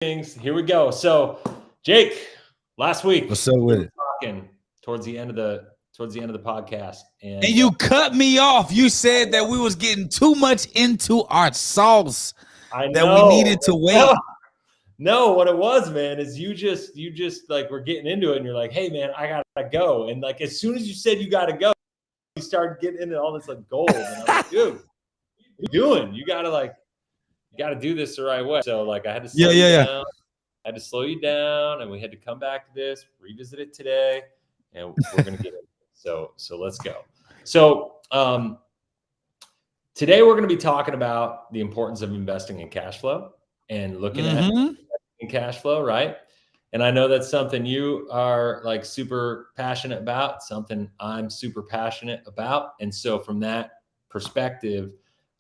things. Here we go. So, Jake, last week What's up we with were it? talking towards the end of the podcast, And and you cut me off. You said that we was getting too much into our sauce, I that we know. needed to wait. No, no, what it was, man, is you just like were getting into it, and you're like, "Hey, man, I gotta go." And like as soon as you said you gotta go, you started getting into all this like gold, and I'm like, "Dude, what are you doing? You gotta do this the right way." So like I had to slow Yeah, you yeah, yeah. down. I had to slow you down, and we had to come back to this, revisit it today, and we're gonna get it. So let's go. So today we're going to be talking about the importance of investing in cash flow and looking at Mm-hmm. cash flow, right? And I know that's something you are like super passionate about, something I'm super passionate about. And so from that perspective,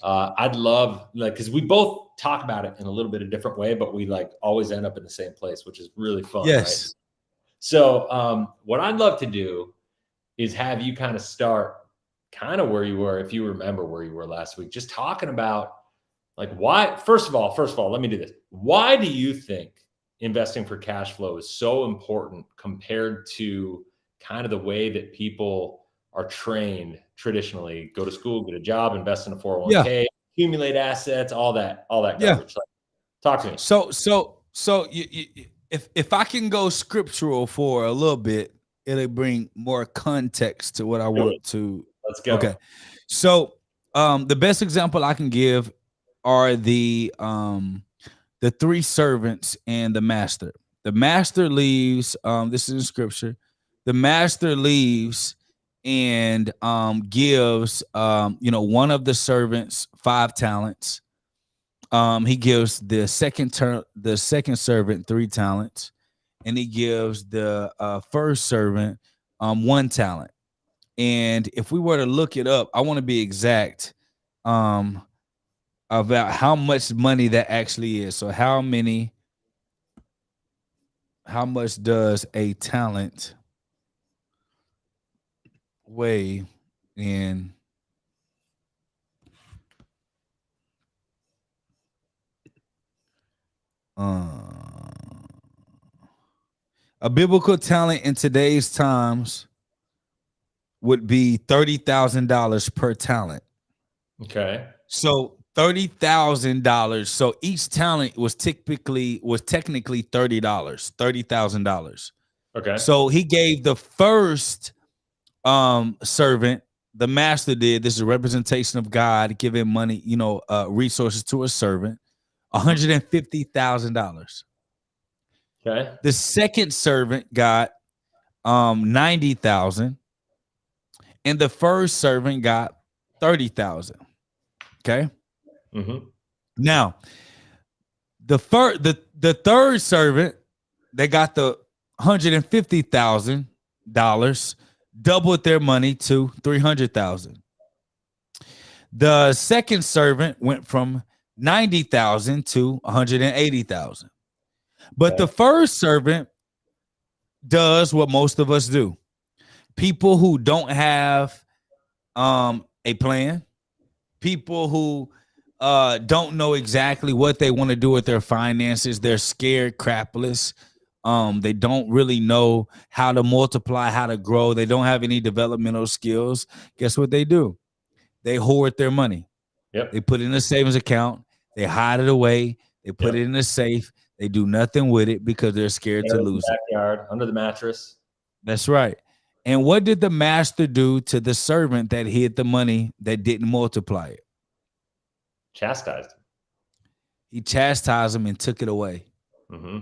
I'd love like because we both talk about it in a little bit of different way, but we like always end up in the same place, which is really fun, right? Yes. So what I'd love to do is have you kind of start kind of where you were, if you remember where you were last week, just talking about like why, first of all, let me do this. Why do you think investing for cash flow is so important compared to kind of the way that people are trained traditionally, go to school, get a job, invest in a Yeah. 401k, accumulate assets, all that Yeah. garbage. Like, talk to me. If I can go scriptural for a little bit, it'll bring more context to what I Do it. want to. Let's go. Okay. So the best example I can give are the three servants and the master. The master leaves, this is in scripture. The master leaves and gives one of the servants 5 talents. He gives the second servant 3 talents, and he gives the first servant 1 talent. And if we were to look it up, I want to be exact about how much money that actually is. So how much does a talent weigh in uh, a biblical talent in today's times would be $30,000 per talent. Okay. So $30,000. So each talent was technically $30, $30,000. Okay. So he gave the first servant, the master did. This is a representation of God giving money, resources to a servant, $150,000. Okay. The second servant got 90,000, and the first servant got 30,000. Okay. Mm-hmm. Now, the third servant, they got the $150,000, doubled their money to 300,000. The second servant went from 90,000 to 180,000. But Okay. the first servant does what most of us do. People who don't have a plan, people who don't know exactly what they want to do with their finances, they're scared crapless. They don't really know how to multiply, how to grow. They don't have any developmental skills. Guess what they do? They hoard their money. Yep. They put it in a savings account. They hide it away. They put it in a safe. They do nothing with it because they're scared to lose it. Backyard, under the mattress. That's right. And what did the master do to the servant that hid the money that didn't multiply it? Chastised. He chastised him and took it away. Mm-hmm.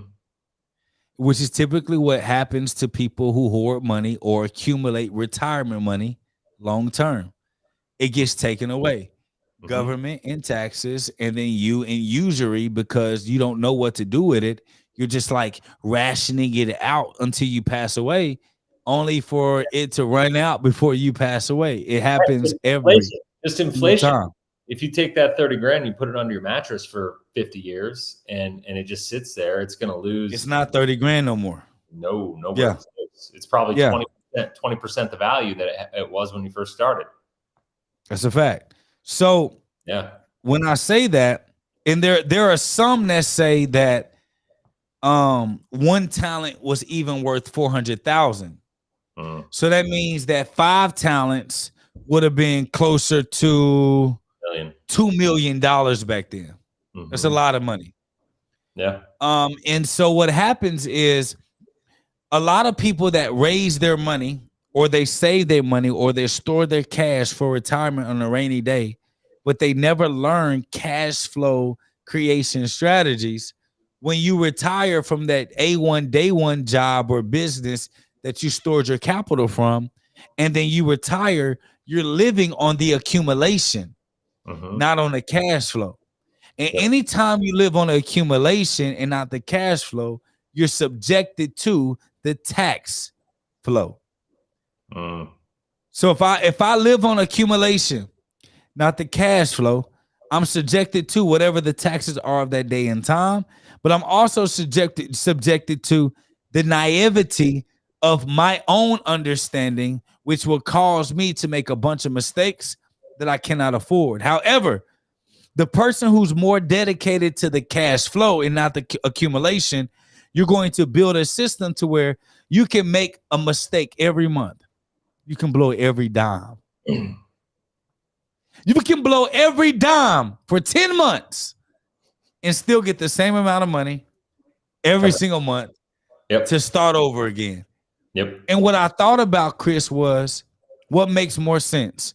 Which is typically what happens to people who hoard money or accumulate retirement money long term. It gets taken away. Mm-hmm. Government and taxes, and then you in usury because you don't know what to do with it. You're just like rationing it out until you pass away, only for it to run out before you pass away. It happens every just inflation. time. If you take that 30 grand and you put it under your mattress for 50 years and it just sits there, it's going to lose. It's not 30 grand no more. No. Yeah. It's probably 20% the value that it was when you first started. That's a fact. So yeah, when I say that, and there are some that say that one talent was even worth 400,000. Mm. So that means that 5 talents would have been closer to Million. $2 million back then. That's a lot of money. Yeah. And so what happens is a lot of people that raise their money or they save their money or they store their cash for retirement on a rainy day, but they never learn cash flow creation strategies. When you retire from that A1 day one job or business that you stored your capital from, and then you retire, you're living on the accumulation, not on the cash flow. And anytime you live on the accumulation and not the cash flow, you're subjected to the tax flow. So if I live on accumulation, not the cash flow, I'm subjected to whatever the taxes are of that day and time, but I'm also subjected to the naivety of my own understanding, which will cause me to make a bunch of mistakes that I cannot afford. However, the person who's more dedicated to the cash flow and not the accumulation, you're going to build a system to where you can make a mistake every month. You can blow every dime. You can blow every dime for 10 months and still get the same amount of money every single month to start over again. And what I thought about, Chris, was what makes more sense?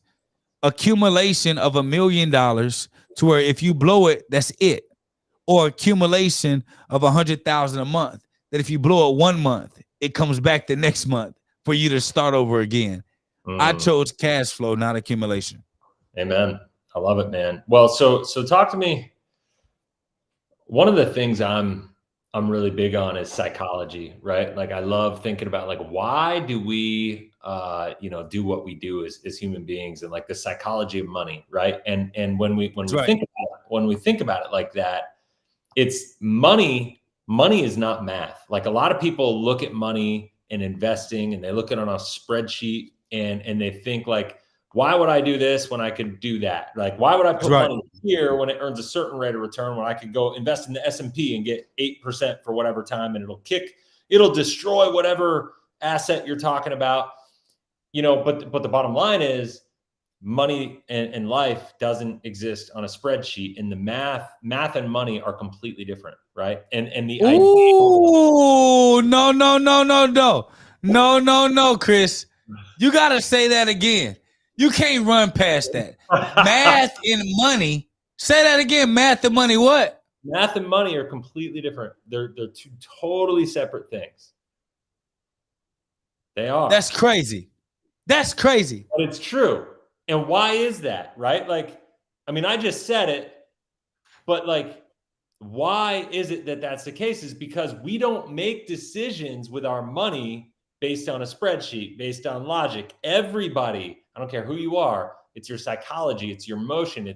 Accumulation of $1 million to where if you blow it, that's it. Or accumulation of 100,000 a month, that if you blow it 1 month, it comes back the next month for you to start over again. I chose cash flow, not accumulation. Amen. I love it, man. Well, so talk to me. One of the things I'm really big on is psychology, right? Like I love thinking about like why do we do what we do as human beings, and like the psychology of money, right? And when we think about it like that, it's money is not math. Like a lot of people look at money and investing and they look at it on a spreadsheet and they think like, why would I do this when I could do that? Like, why would I put money here when it earns a certain rate of return when I could go invest in the S&P and get 8% for whatever time and it'll destroy whatever asset you're talking about, but the bottom line is money and life doesn't exist on a spreadsheet, and the math and money are completely different, right? And the no, Chris, you got to say that again. You can't run past that. Math and money. Say that again. Math and money. What? Math and money are completely different. They're two totally separate things. They are. That's crazy. That's crazy. But it's true. And why is that? Right? Like, I mean, I just said it, but like, why is it that that's the case? Is because we don't make decisions with our money based on a spreadsheet, based on logic. Everybody, I don't care who you are, it's your psychology, it's your emotion.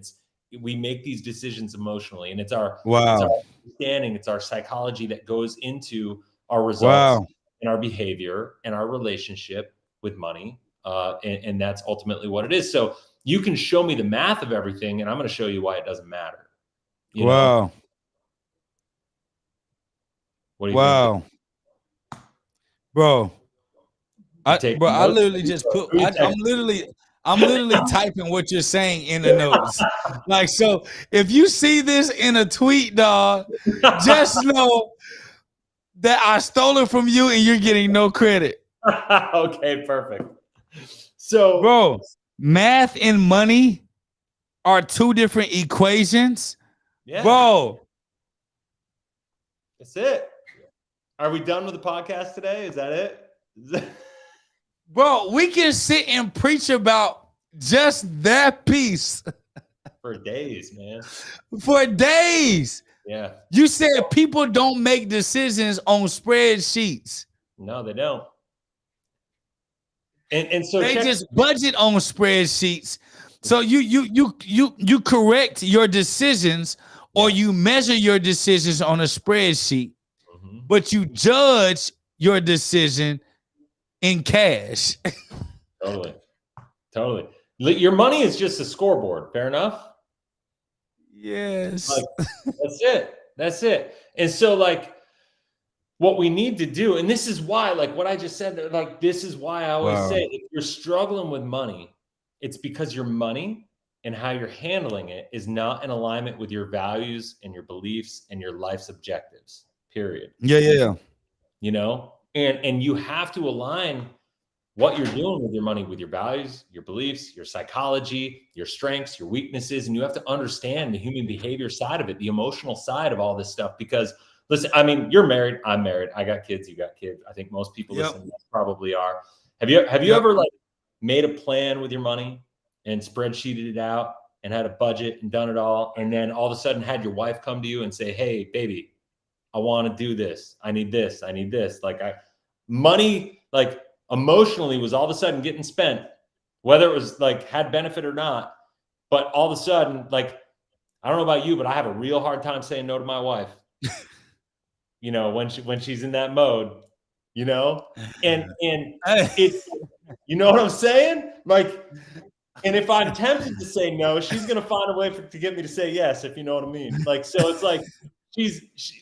We make these decisions emotionally, and it's our understanding, it's our psychology that goes into our results and our behavior and our relationship with money. And that's ultimately what it is. So you can show me the math of everything, and I'm going to show you why it doesn't matter. You know? What do you think? Bro. I literally just put. I'm literally typing what you're saying in the notes. Like, so if you see this in a tweet, dog, just know that I stole it from you and you're getting no credit. Okay, perfect. So, bro, math and money are two different equations. Yeah, bro. That's it. Are we done with the podcast today? Is that it? Bro, we can sit and preach about just that piece for days, man. For days. Yeah. You said people don't make decisions on spreadsheets. No, they don't. And so they just budget on spreadsheets. So you correct your decisions or you measure your decisions on a spreadsheet, but you judge your decision in cash. Totally. Your money is just a scoreboard. Fair enough? Yes. Like, that's it. And so like, what we need to do, and this is why, like what I just said, like this is why I always Wow. say, if you're struggling with money, it's because your money and how you're handling it is not in alignment with your values and your beliefs and your life's objectives. Period. Yeah. You know, and you have to align what you're doing with your money with your values, your beliefs, your psychology, your strengths, your weaknesses, and you have to understand the human behavior side of it, the emotional side of all this stuff. Because listen, I mean, you're married, I'm married, I got kids, you got kids. I think most people Yep. listening probably are. Have you Yep. ever like made a plan with your money and spreadsheeted it out and had a budget and done it all, and then all of a sudden had your wife come to you and say, "Hey, baby, I want to do this. I need this. I need this." Like money, like emotionally was all of a sudden getting spent, whether it was like had benefit or not. But all of a sudden, like, I don't know about you, but I have a real hard time saying no to my wife. You know, when she's in that mode, you know, and it's, you know what I'm saying? Like, and if I'm tempted to say no, she's gonna find a way to get me to say yes, if you know what I mean. Like, so it's like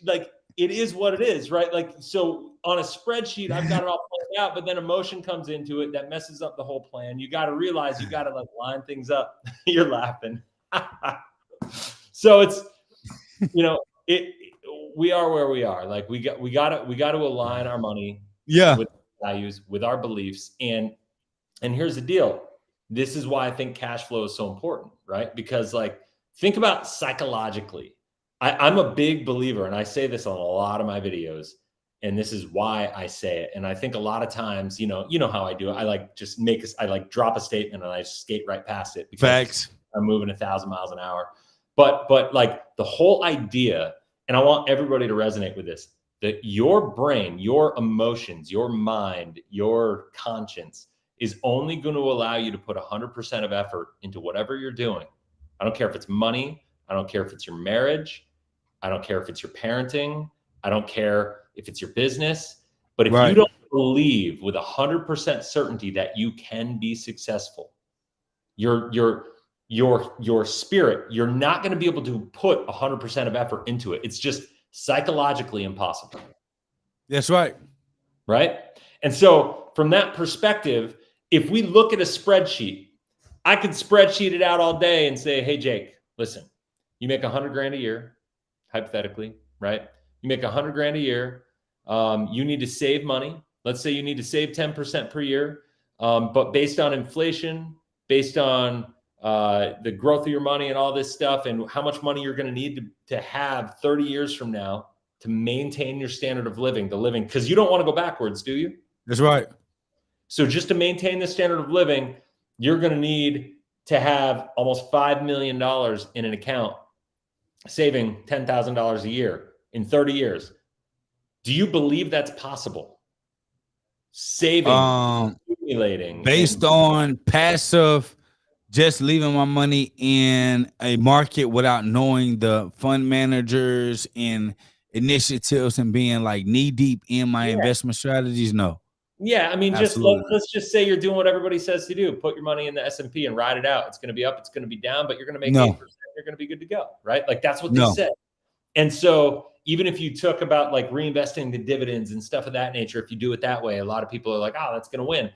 like, it is what it is, right? Like, so on a spreadsheet, I've got it all planned out, but then emotion comes into it that messes up the whole plan. You got to realize you got to like line things up. You're laughing. So it's, you know, we are where we are. Like we got to align our money with values, with our beliefs. And here's the deal. This is why I think cash flow is so important, right? Because like, think about psychologically. I'm a big believer, and I say this on a lot of my videos, and this is why I say it. And I think a lot of times, you know how I do it. I like just I like drop a statement and I skate right past it because Facts. I'm moving 1,000 miles an hour. But like the whole idea, and I want everybody to resonate with this, that your brain, your emotions, your mind, your conscience is only going to allow you to put 100% of effort into whatever you're doing. I don't care if it's money. I don't care if it's your marriage. I don't care if it's your parenting. I don't care if it's your business. But if you don't believe with 100% certainty that you can be successful, your spirit, you're not going to be able to put 100% of effort into it. It's just psychologically impossible. That's right. Right? And so from that perspective, if we look at a spreadsheet, I could spreadsheet it out all day and say, "Hey, Jake, listen, you make 100 grand a year, hypothetically, right? You make 100 grand a year. You need to save money. Let's say you need to save 10% per year. But based on inflation, based on the growth of your money and all this stuff, and how much money you're going to need to have 30 years from now to maintain your standard of living, because you don't want to go backwards, do you?" That's right. So just to maintain the standard of living, you're going to need to have almost $5 million in an account, saving $10,000 a year in 30 years. Do you believe that's possible? Saving, accumulating. Based on passive, just leaving my money in a market without knowing the fund managers and initiatives and being like knee deep in my investment strategies? No. Yeah, I mean, Absolutely. let's just say you're doing what everybody says to do. Put your money in the S&P and ride it out. It's going to be up, it's going to be down, but you're going to make 8%. You're going to be good to go, right? Like that's what they said. And so even if you took about like reinvesting the dividends and stuff of that nature, if you do it that way, a lot of people are like, "Oh, that's going to win."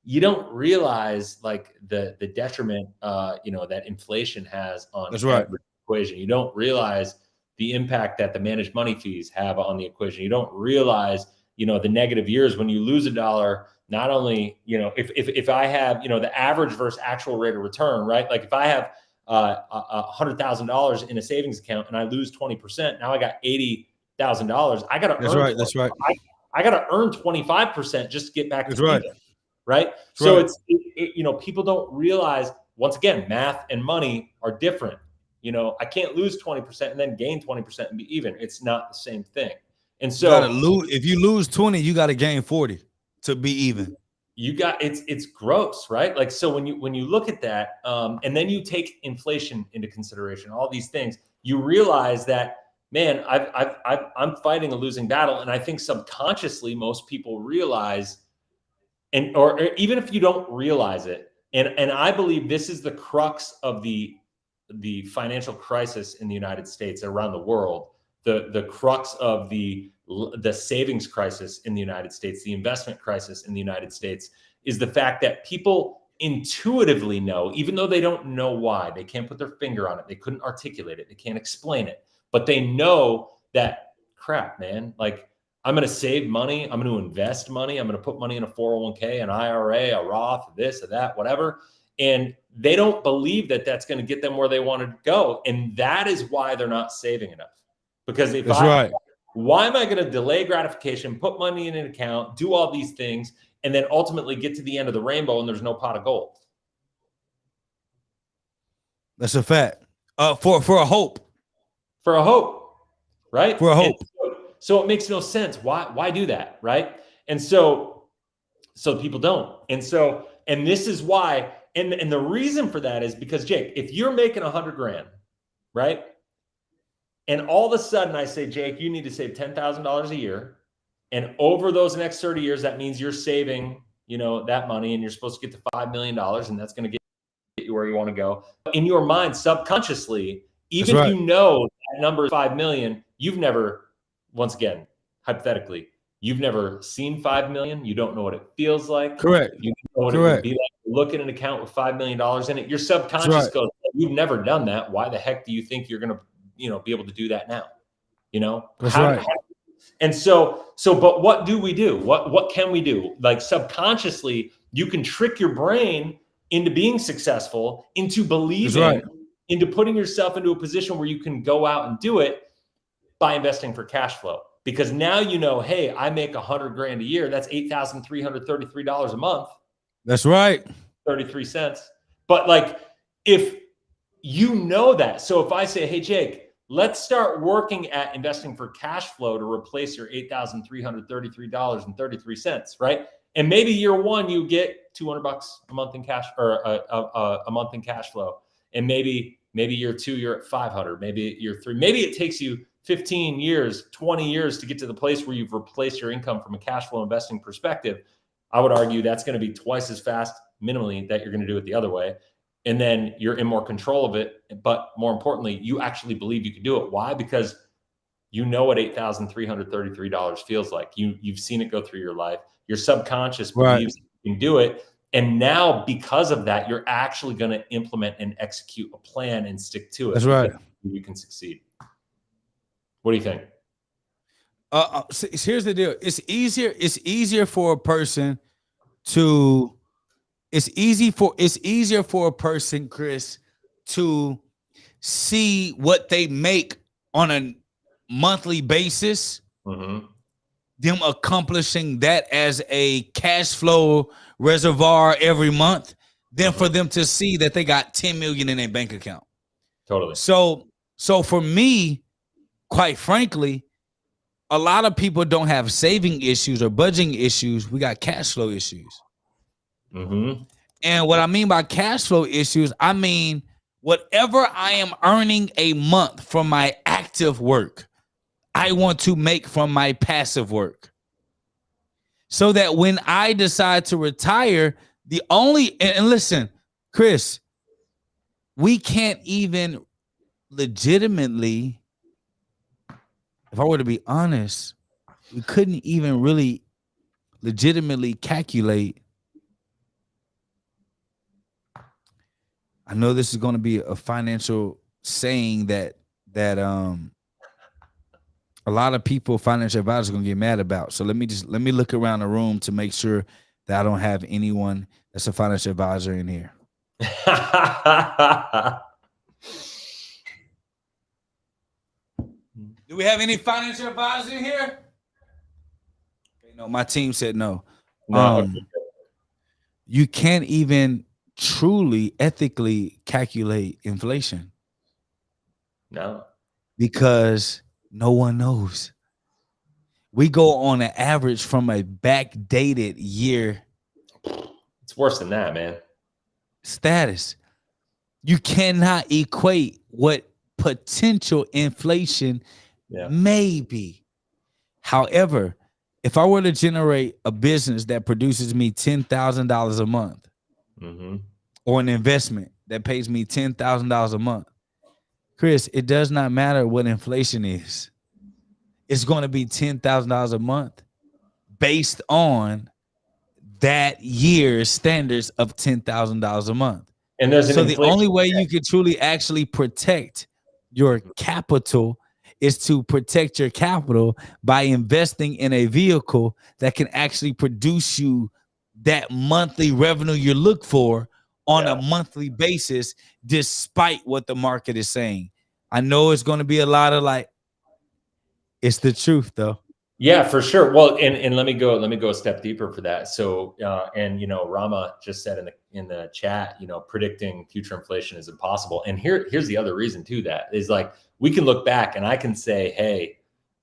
You don't realize like the detriment, that inflation has on the equation. You don't realize the impact that the managed money fees have on the equation. You don't realize, the negative years when you lose $1. Not only, if I have, the average versus actual rate of return, right? Like if I have $100,000 in a savings account and I lose 20%, now I got $80,000. I got to earn. That's right. I got to earn 25% just to get back to right. even, right? So it's people don't realize, once again, math and money are different. I can't lose 20% and then gain 20% and be even. It's not the same thing. And so if you lose 20, you got to gain 40 to be even. It's gross, right? Like, so when you look at that, and then you take inflation into consideration, all these things, you realize that, man, I'm fighting a losing battle. And I think subconsciously most people realize, or even if you don't realize it, and I believe this is the crux of the financial crisis in the United States, around the world, the crux of the savings crisis in the United States, the investment crisis in the United States, is the fact that people intuitively know, even though they don't know why, they can't put their finger on it, they couldn't articulate it, they can't explain it, but they know that, crap, man, like, I'm going to save money, I'm going to invest money, I'm going to put money in a 401k, an IRA, a Roth, this or that, whatever. And they don't believe that that's going to get them where they want to go. And that is why they're not saving enough. Because if why am I going to delay gratification, put money in an account, do all these things, and then ultimately get to the end of the rainbow and there's no pot of gold? That's a fact. For a hope. For a hope, right? For a hope. So it makes no sense. Why do that, right? And so people don't. And this is why, and the reason for that is because, Jake, if you're making $100,000, right? And all of a sudden I say, Jake, you need to save $10,000 a year. And over those next 30 years, that means you're saving, that money, and you're supposed to get to $5 million, and that's going to get you where you want to go. In your mind, subconsciously, even if you know that number is 5 million, you've never, once again, hypothetically, you've never seen 5 million. You don't know what it feels like. Correct. You don't know what it would be like to look at an account with $5 million in it. Your subconscious goes, you've never done that. Why the heck do you think you're going to, be able to do that now? That's right. And so, but what do we do? What can we do? Like, subconsciously, you can trick your brain into being successful, into believing, into putting yourself into a position where you can go out and do it by investing for cash flow. Because now hey, I make $100,000 a year. That's $8,333 a month. That's right. 33 cents. But like, if you know that, so if I say, hey, Jake, let's start working at investing for cash flow to replace your $8,333.33, right? And maybe year one, you get $200 a month in cash, or a month in cash flow. And maybe year two, you're at 500, maybe year three, maybe it takes you 15 years, 20 years to get to the place where you've replaced your income from a cash flow investing perspective. I would argue that's going to be twice as fast minimally that you're going to do it the other way. And then you're in more control of it. But more importantly, you actually believe you can do it. Why? Because you know what $8,333 feels like. You've seen it go through your life. Your subconscious believes you can do it. And now, because of that, you're actually going to implement and execute a plan and stick to it. That's right. You can succeed. What do you think? Here's the deal. It's easier for a person to. It's easier for a person, Chris, to see what they make on a monthly basis, them accomplishing that as a cash flow reservoir every month, than for them to see that they got 10 million in their bank account. Totally. So for me, quite frankly, a lot of people don't have saving issues or budgeting issues. We got cash flow issues. And what I mean by cash flow issues, I mean whatever I am earning a month from my active work, I want to make from my passive work. So that when I decide to retire, and listen, Chris, we can't even legitimately, if I were to be honest, we couldn't even really legitimately calculate. I know this is going to be a financial saying that a lot of people, financial advisors, are going to get mad about. So let me look around the room to make sure that I don't have anyone that's a financial advisor in here. Do we have any financial advisors in here? Okay, no, my team said no. You can't even truly ethically calculate inflation. No. Because no one knows. We go on an average from a backdated year. It's worse than that, man. Status. You cannot equate what potential inflation may be. However, if I were to generate a business that produces me $10,000 a month, or an investment that pays me $10,000 a month, Chris, it does not matter what inflation is. it's going to be $10,000 a month based on that year's standards of $10,000 a month. And there's an So the inflation. only way you can truly actually protect your capital is to protect your capital by investing in a vehicle that can actually produce you that monthly revenue you look for on a monthly basis, despite what the market is saying. I know it's going to be a lot of like, it's the truth though. Yeah, for sure. Well, and let me go a step deeper for that. So, and Rama just said in the chat, predicting future inflation is impossible. And here's the other reason to that is like we can look back and I can say, hey,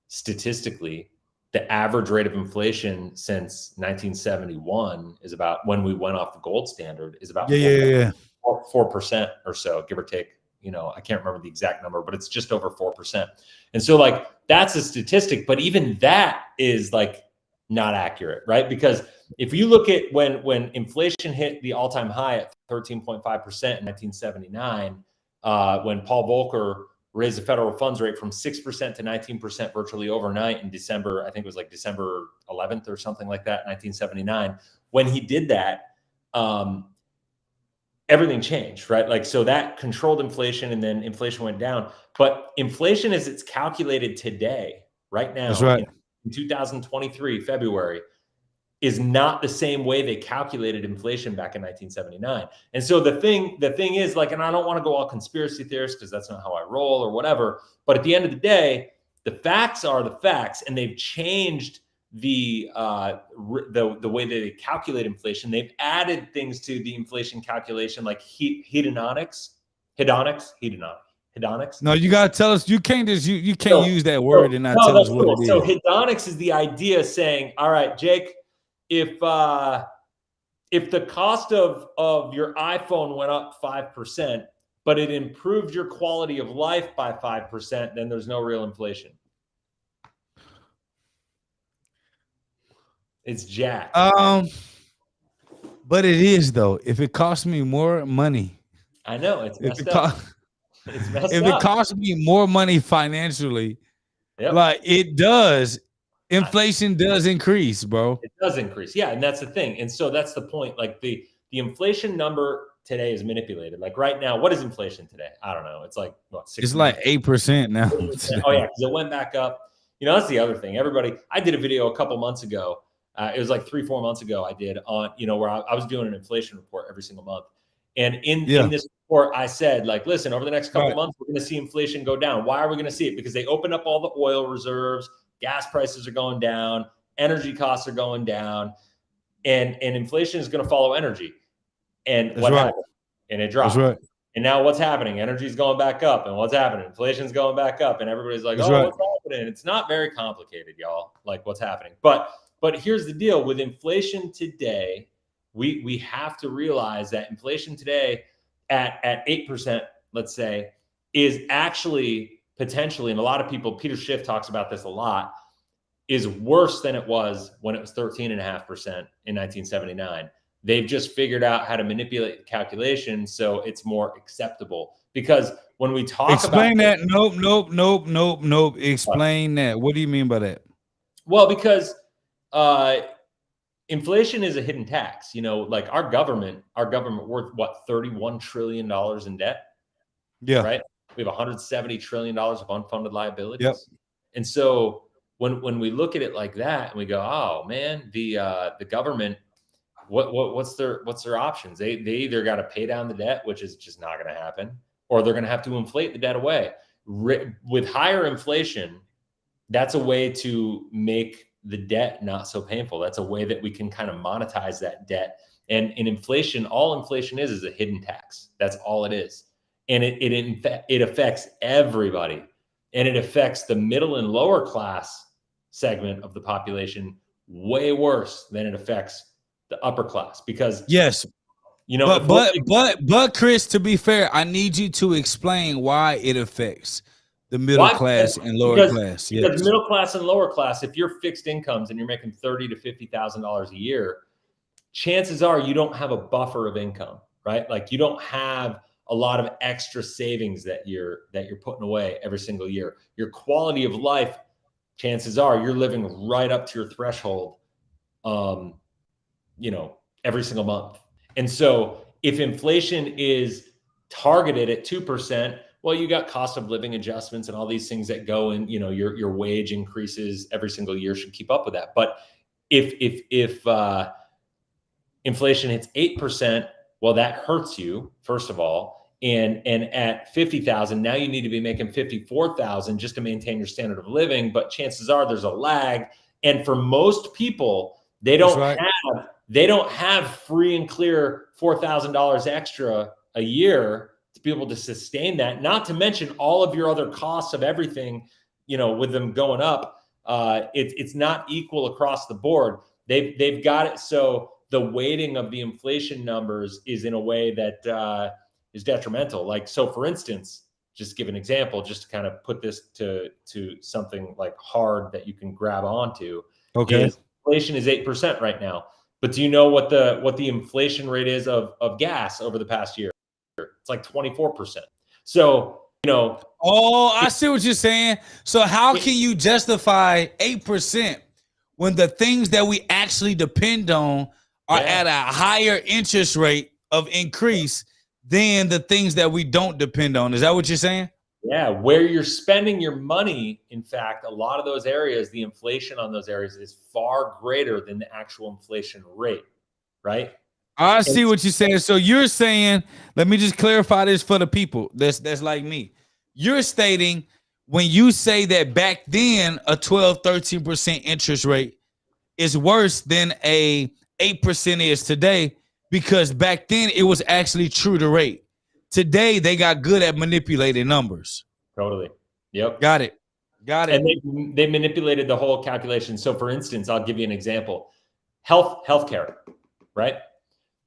statistically, the average rate of inflation since 1971 is about when we went off the gold standard is about 4% or so, give or take. I can't remember the exact number, but it's just over 4%. And so like that's a statistic, but even that is like not accurate, right? Because if you look at when inflation hit the all-time high at 13.5% in 1979, when Paul Volcker raised the federal funds rate from 6% to 19% virtually overnight in December, I think it was like December 11th or something like that, 1979. When he did that, everything changed, right? Like, so that controlled inflation and then inflation went down. But inflation as it's calculated today, right now, that's right, in 2023, February, is not the same way they calculated inflation back in 1979. And so the thing is like, and I don't want to go all conspiracy theorists because that's not how I roll or whatever. But at the end of the day, the facts are the facts, and they've changed the way that they calculate inflation. They've added things to the inflation calculation, like hedonics. No, you gotta tell us. You can't just you can't use that word and not tell us what it is. So hedonics is the idea saying, all right, Jake, if the cost of your iPhone went up 5%, but it improved your quality of life by 5%, then there's no real inflation. It's jacked. But it is though. If it costs me more money, I know it's messed up. If it costs me more money financially, like it does, inflation does increase, bro. It does increase. Yeah. And that's the thing. And so that's the point. Like the inflation number today is manipulated. Like right now, what is inflation today? I don't know. It's like what? It's like 8% now. 8%. Oh yeah. Cause it went back up. That's the other thing. I did a video a couple months ago. It was like 3-4 months ago I did on, where I was doing an inflation report every single month. And in this report, I said, like, listen, over the next couple of months, we're going to see inflation go down. Why are we going to see it? Because they opened up all the oil reserves, gas prices are going down, energy costs are going down, and inflation is going to follow energy. And what happened? And it dropped. That's right. And now what's happening? Energy's going back up. And what's happening? Inflation's going back up. And everybody's like, what's happening? It's not very complicated, y'all, like what's happening. But here's the deal with inflation today. We have to realize that inflation today at 8%, let's say, is actually potentially, and a lot of people, Peter Schiff talks about this a lot, is worse than it was when it was 13.5% in 1979. They've just figured out how to manipulate the calculation so it's more acceptable. Because when we talk Explain that. Nope. Explain that. What do you mean by that? Well, because inflation is a hidden tax. Like our government worth what, $31 trillion in debt? Yeah. Right. We have $170 trillion of unfunded liabilities. Yep. And so when we look at it like that and we go, oh man, the government, what's their options? They either got to pay down the debt, which is just not going to happen, or they're going to have to inflate the debt away. With higher inflation, that's a way to make the debt not so painful. That's a way that we can kind of monetize that debt. And in inflation, all inflation is a hidden tax. That's all it is. And it affects everybody. And it affects the middle and lower class segment of the population way worse than it affects the upper class. Because yes, but Chris, to be fair, I need you to explain why it affects the middle class and lower class. Yes. Because middle class and lower class, if you're fixed incomes and you're making $30,000 to $50,000 a year, chances are you don't have a buffer of income, right? Like you don't have a lot of extra savings that you're putting away every single year. Your quality of life chances are you're living right up to your threshold, every single month. And so if inflation is targeted at 2%, well, you got cost of living adjustments and all these things that go in, your wage increases every single year should keep up with that. But if inflation hits 8%, well, that hurts you, first of all. And at 50,000, now you need to be making 54,000 just to maintain your standard of living. But chances are there's a lag. And for most people, they don't have free and clear $4,000 extra a year to be able to sustain that. Not to mention all of your other costs of everything, with them going up. It's not equal across the board. They've got it so the weighting of the inflation numbers is in a way that is detrimental. Like, so for instance, just give an example, just to kind of put this to something like hard that you can grab onto. Okay. Inflation is 8% right now. But do you know what the inflation rate is of gas over the past year? It's like 24%. So, Oh, I see what you're saying. So how can you justify 8% when the things that we actually depend on are at a higher interest rate of increase than the things that we don't depend on? Is that what you're saying? Yeah, where you're spending your money, in fact, a lot of those areas, the inflation on those areas is far greater than the actual inflation rate, right? I see what you're saying. So you're saying, let me just clarify this for the people that's like me. You're stating when you say that back then a 12, 13% interest rate is worse than a 8% is today, because back then it was actually true to rate. Today, they got good at manipulating numbers. Totally. Yep. Got it. And they manipulated the whole calculation. So for instance, I'll give you an example. Healthcare, right?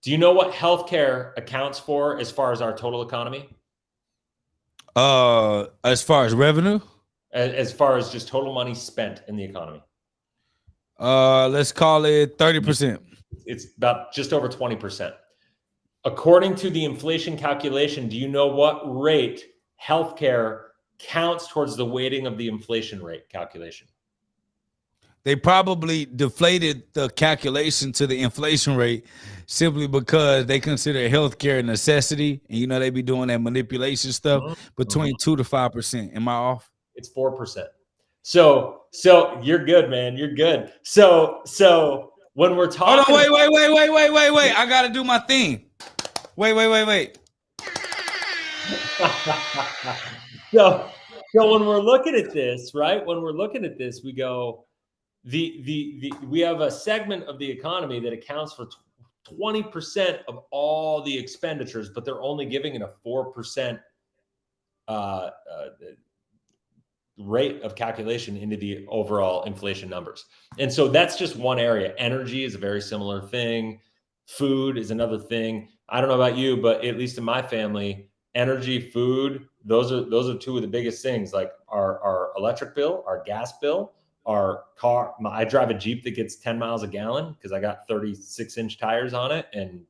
Do you know what healthcare accounts for as far as our total economy? As far as revenue? As far as just total money spent in the economy? Let's call it 30%. It's about just over 20%. According to the inflation calculation, do you know what rate healthcare counts towards the weighting of the inflation rate calculation? They probably deflated the calculation to the inflation rate simply because they consider healthcare a necessity. And they be doing that manipulation stuff between 2 to 5%. Am I off? It's 4%. So you're good, man. You're good. So when we're talking, hold on, wait. I gotta do my thing. Wait. So when we're looking at this, right? When we're looking at this, we go, we have a segment of the economy that accounts for 20% of all the expenditures, but they're only giving it a 4% rate of calculation into the overall inflation numbers. And so that's just one area. Energy is a very similar thing. Food is another thing. I don't know about you, but at least in my family, energy, food, those are two of the biggest things. Like our electric bill, our gas bill, our car. I drive a Jeep that gets 10 miles a gallon because I got 36-inch tires on it, and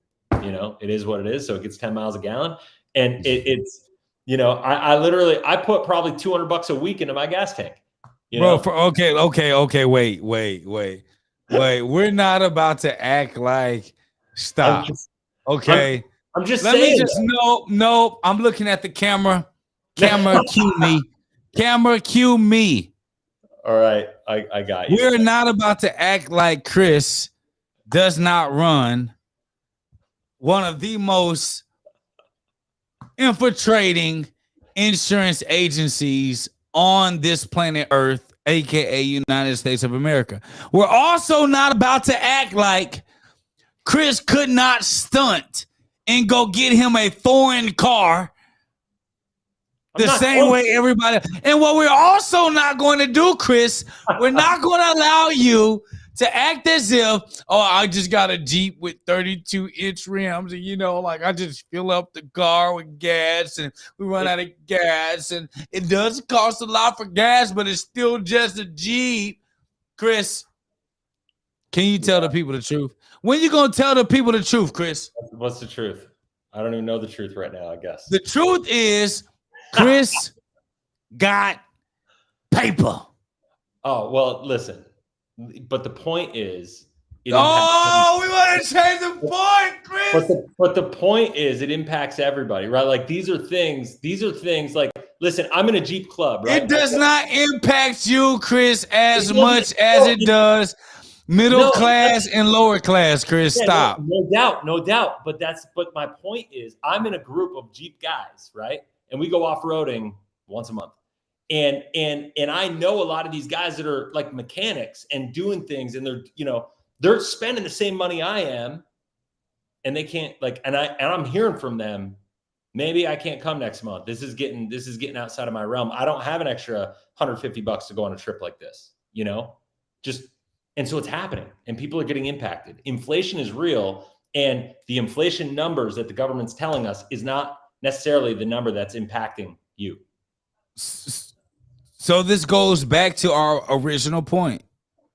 it is what it is. So it gets 10 miles a gallon, and it's I put probably $200 a week into my gas tank. Bro, okay, wait. We're not about to act like stop. Okay. I'm just Let saying. me just no. I'm looking at the camera. Camera, cue me. Camera, cue me. All right, I got you. We're not about to act like Chris does not run one of the most infiltrating insurance agencies on this planet Earth, aka United States of America. We're also not about to act like Chris could not stunt and go get him a foreign car the same way everybody. And what we're also not going to do, Chris, we're not going to allow you to act as if, I just got a Jeep with 32-inch rims, and I just fill up the car with gas, and we run out of gas, and it does cost a lot for gas, but it's still just a Jeep. Chris, can you tell the people the truth? When you gonna tell the people the truth, Chris? What's the truth? I don't even know the truth right now, I guess. The truth is Chris got paper. Oh, well, listen. But the point is, it Oh, we want to change the point, but Chris. but the point is, it impacts everybody, right? Like these are things like, listen, I'm in a Jeep club, right? It does not impact you, Chris, as It much doesn't- as no, it does middle no, it class doesn't. and lower class, Chris. Yeah, Stop. no doubt, no doubt. But my point is, I'm in a group of Jeep guys, right? And we go off-roading once a month. And I know a lot of these guys that are like mechanics and doing things, and they're spending the same money I am, and they can't and I'm hearing from them, maybe I can't come next month. This is getting outside of my realm. I don't have an extra $150 to go on a trip like this, just and so it's happening and people are getting impacted. Inflation is real, and the inflation numbers that the government's telling us is not necessarily the number that's impacting you. So this goes back to our original point.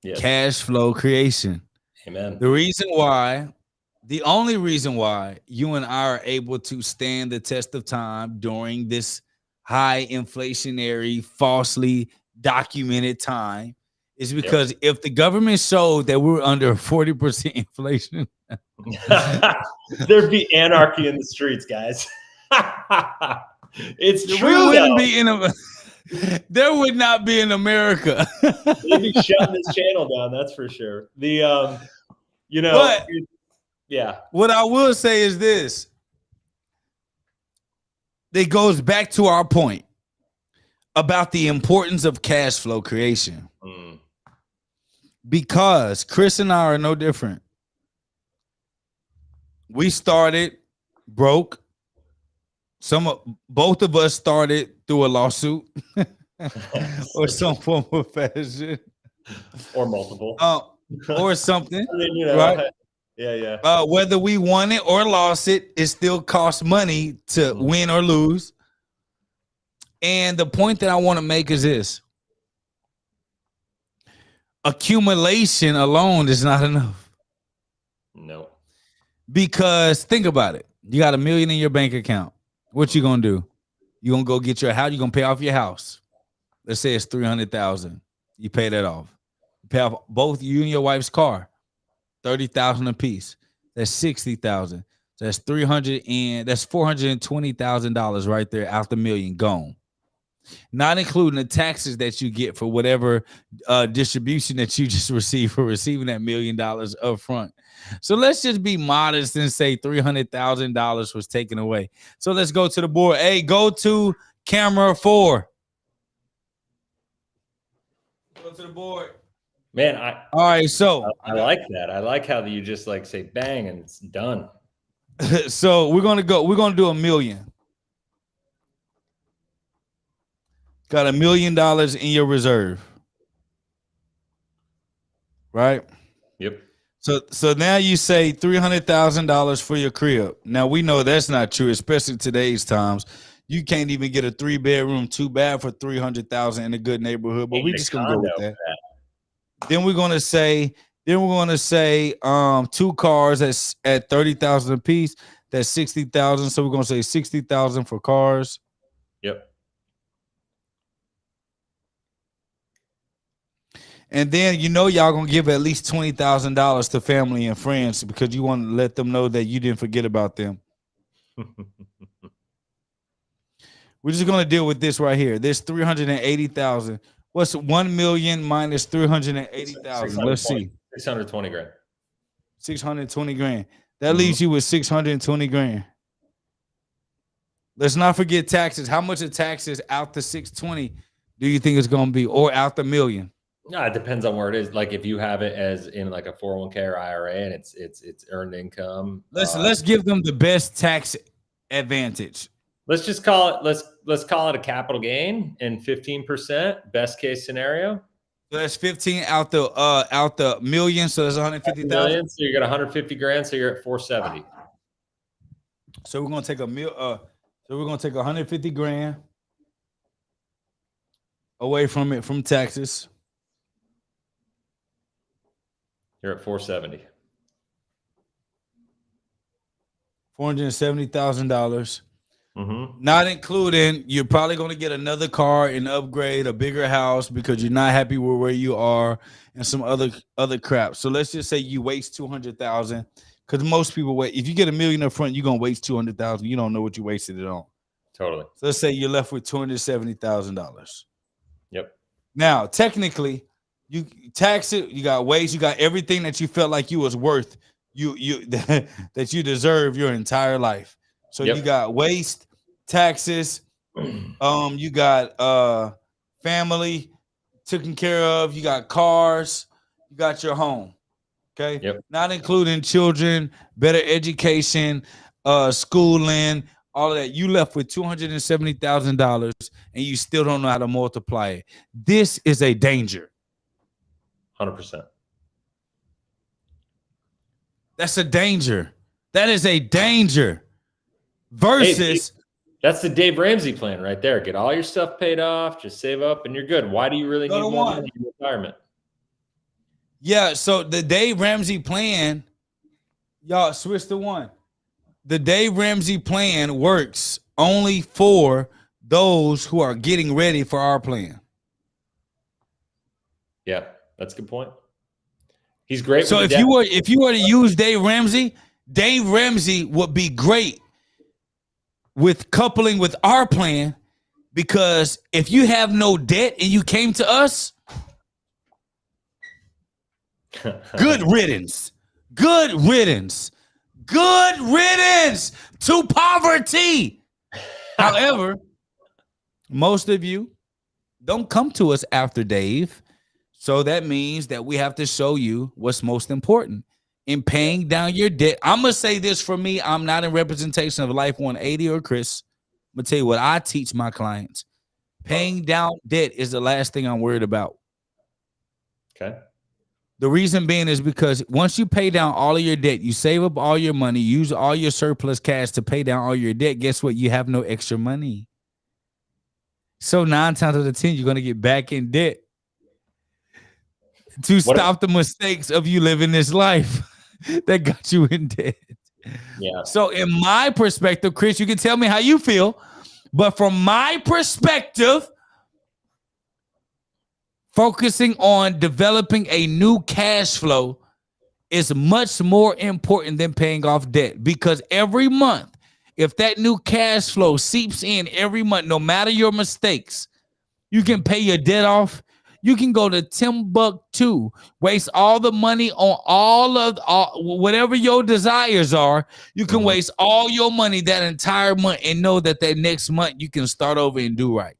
Yes. Cash flow creation. Amen. The only reason why you and I are able to stand the test of time during this high inflationary, falsely documented time is because if the government showed that we're under 40% inflation, there'd be anarchy in the streets, guys. It's true. We wouldn't be in a there would not be in America. They'd be shutting this channel down, that's for sure. Yeah. What I will say is this. It goes back to our point about the importance of cash flow creation. Because Chris and I are no different. We started broke. Both of us started through a lawsuit or some form of fashion. Or multiple. Or something. I mean, right? Yeah. Whether we won it or lost it, it still costs money to win or lose. And the point that I want to make is this. Accumulation alone is not enough. No. Because think about it. You got $1 million in your bank account. What you gonna do? You gonna go get your house? You gonna pay off your house? Let's say it's $300,000. You pay that off. You pay off both you and your wife's car, $30,000 a piece. That's $60,000. That's $300 and that's $420,000 right there out the $1 million gone. Not including the taxes that you get for whatever distribution that you just received for receiving that $1 million up front. So let's just be modest and say $300,000 was taken away. So let's go to the board. Hey, go to camera 4. Go to the board. Man, all right. So I like that. I like how you just say bang and it's done. So we're gonna do $1 million. Got $1 million in your reserve, right? Yep. So now you say $300,000 for your crib. Now we know that's not true, especially today's times. You can't even get a 3-bedroom, 2-bath for $300,000 in a good neighborhood. But we're just gonna go with that. Then we're gonna say 2 cars at $30,000 a piece. That's $60,000. So we're gonna say $60,000 for cars. Yep. And then y'all gonna give at least $20,000 to family and friends because you want to let them know that you didn't forget about them. We're just gonna deal with this right here. There's $380,000. What's 1 million minus 380,000? Let's see. 620 grand. 620 grand. That leaves you with 620 grand. Let's not forget taxes. How much of taxes out the 620 do you think it's gonna be, or out the $1 million? No, it depends on where it is. Like if you have it as in like a 401k or IRA and it's earned income. Let's give them the best tax advantage. Let's just call it let's call it a capital gain and 15%, best case scenario. So that's 15 out the million, so that's 150,000. So you got 150 grand, so you're at 470. So we're gonna take so we're gonna take 150 grand away from taxes. You're at 470. $470,000. Not including you're probably going to get another car and upgrade a bigger house because you're not happy with where you are and some other crap. So let's just say you waste 200,000 because most people wait. If you get $1 million up front, you're gonna waste 200,000. You don't know what you wasted it on. Totally. So let's say you're left with $270,000. Yep. Now, technically, you tax it. You got waste. You got everything that you felt like you was worth. You that you deserve your entire life. So Yep. you got waste, taxes. You got family taken care of. You got cars. You got your home. Okay. Yep. Not including children, better education, schooling, all of that. You left with $270,000 and you still don't know how to multiply it. This is a danger. 100%. That's a danger. That is a danger. Versus, that's the Dave Ramsey plan right there. Get all your stuff paid off, just save up, and you're good. Why do you really need more money in retirement? Yeah, so the Dave Ramsey plan, y'all switch to one. The Dave Ramsey plan works only for those who are getting ready for our plan. Yeah, that's a good point. He's great. So if you were to use Dave Ramsey would be great with coupling with our plan, because if you have no debt and you came to us, good riddance. Good riddance. Good riddance to poverty. However, most of you don't come to us after Dave. So that means that we have to show you what's most important in paying down your debt. I'm going to say this for me. I'm not in representation of Life 180 or Chris. I'm going to tell you what I teach my clients. Paying down debt is the last thing I'm worried about. Okay. The reason being is because once you pay down all of your debt, you save up all your money, use all your surplus cash to pay down all your debt. Guess what? You have no extra money. So 9 times out of 10, you're going to get back in debt to stop the mistakes of you living this life that got you in debt. Yeah. So in my perspective, Chris, you can tell me how you feel, but from my perspective, focusing on developing a new cash flow is much more important than paying off debt, because every month, if that new cash flow seeps in every month, no matter your mistakes, you can pay your debt off. You can go to Timbuktu, waste all the money on whatever your desires are. You can waste all your money that entire month and know that next month you can start over and do right.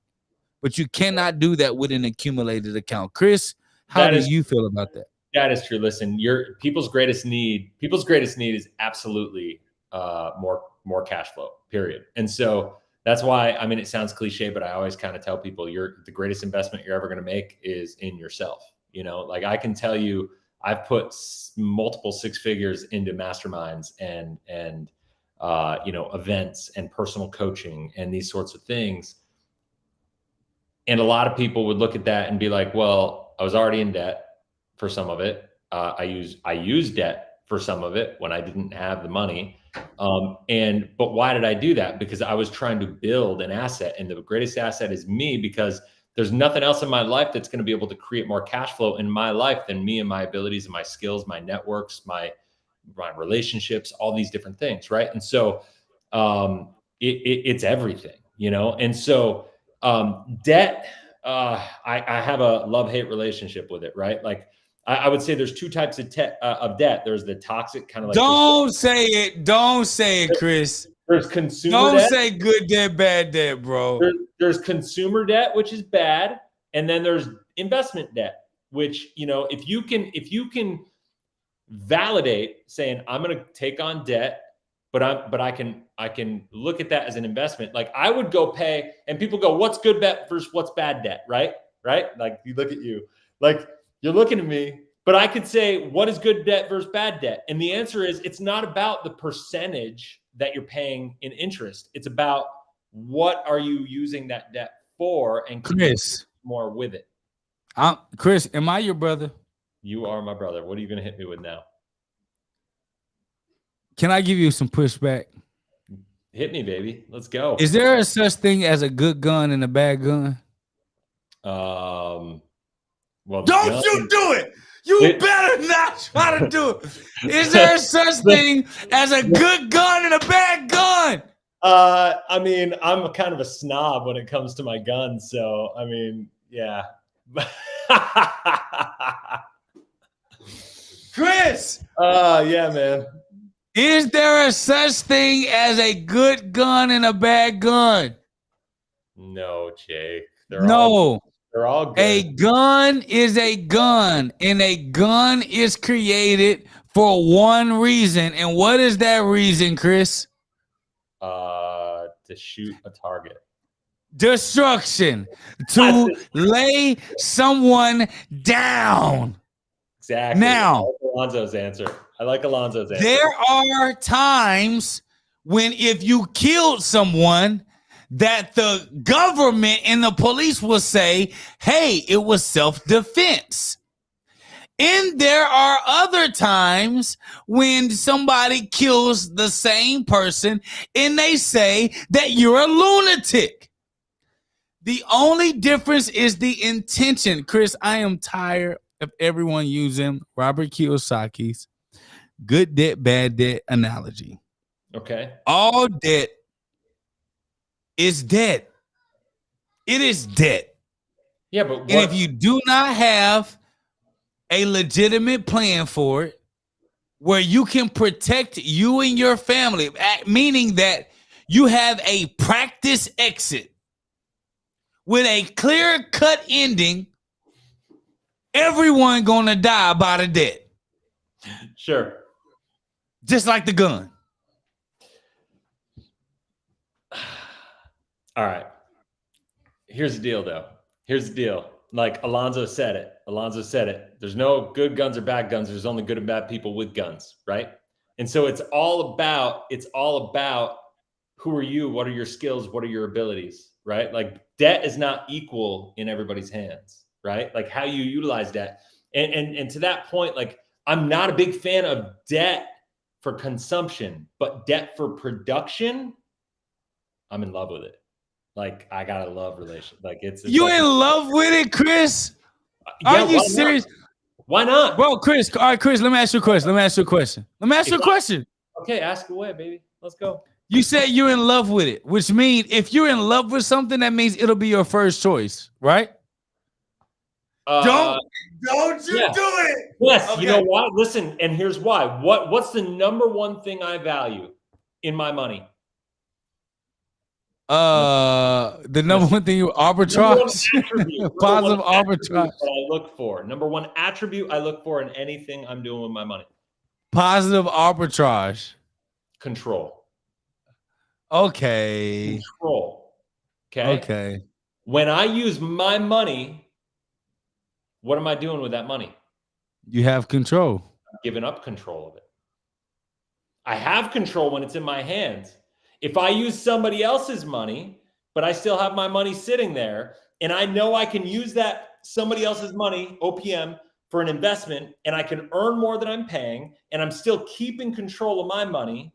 But you cannot do that with an accumulated account. Chris, how do you feel about that? That is true. Listen, people's greatest need is absolutely more cash flow, period. And so that's why, I mean, it sounds cliche, but I always kind of tell people the greatest investment you're ever going to make is in yourself. You know, like I can tell you, I've put multiple 6 figures into masterminds and events and personal coaching and these sorts of things. And a lot of people would look at that and be like, well, I was already in debt for some of it. I used debt for some of it when I didn't have the money. But why did I do that? Because I was trying to build an asset, and the greatest asset is me, because there's nothing else in my life that's going to be able to create more cash flow in my life than me and my abilities and my skills, my networks, my relationships, all these different things. Right. And so, it's everything, you know? And so, debt, I have a love-hate relationship with it, right? Like I would say there's 2 types of debt. There's the toxic kind of like. Don't say it, Chris. There's consumer debt. Don't say good debt, bad debt, bro. There's consumer debt, which is bad. And then there's investment debt, which, you know, if you can validate saying, I'm going to take on debt, but I can look at that as an investment. Like I would go pay, and people go, what's good debt versus what's bad debt? Right. Like you look at you, like you're looking at me, but I could say, what is good debt versus bad debt? And the answer is, it's not about the percentage that you're paying in interest. It's about what are you using that debt for, and Chris, more with it. Chris, am I your brother? You are my brother. What are you going to hit me with now? Can I give you some pushback? Hit me, baby. Let's go. Is there a such thing as a good gun and a bad gun? Well, the Don't gun- you do it. You It- better not try to do it. Is there a such thing as a good gun and a bad gun? I mean, I'm kind of a snob when it comes to my guns, so I mean, yeah. Chris, Yeah, man. is there a such thing as a good gun and a bad gun? No, Jake. No. They're all good. A gun is a gun, and a gun is created for one reason. And what is that reason, Chris? To shoot a target. Destruction. To lay someone down. Exactly. Now, I like Alonzo's answer. there are times when if you killed someone, that the government and the police will say, hey, it was self-defense. And there are other times when somebody kills the same person and they say that you're a lunatic. The only difference is the intention. Chris, I am tired of everyone using Robert Kiyosaki's good debt, bad debt analogy. Okay. All debt is debt. It is debt. Yeah, but And if you do not have a legitimate plan for it, where you can protect you and your family, meaning that you have a practice exit with a clear-cut ending, everyone gonna die by the debt. Sure. Just like the gun. All right. Here's the deal, though. Here's the deal. Like Alonzo said it. There's no good guns or bad guns. There's only good and bad people with guns, right? And so it's all about who are you? What are your skills? What are your abilities, right? Like debt is not equal in everybody's hands, right? Like how you utilize debt. And to that point, like I'm not a big fan of debt for consumption, but debt for production, I'm in love with it. Like I got a love relation. Like it's You like, in love with it, Chris? yeah, Are you serious? Why not? Bro, Chris, all right, Chris, let me ask you a question. Okay, ask away, baby. Let's go. You said you're in love with it, which means if you're in love with something, that means it'll be your first choice, right? Don't you yeah. do it. Yes, Okay. You know why? Listen, and here's why. What's the number one thing I value in my money? The number one thing you arbitrage, positive arbitrage. That I look for. Number one attribute I look for in anything I'm doing with my money. Positive arbitrage. Control. Okay. Control. Okay. When I use my money, what am I doing with that money? You have control. I'm giving up control of it. I have control when it's in my hands. If I use somebody else's money, but I still have my money sitting there, and I know I can use that somebody else's money, OPM, for an investment, and I can earn more than I'm paying, and I'm still keeping control of my money.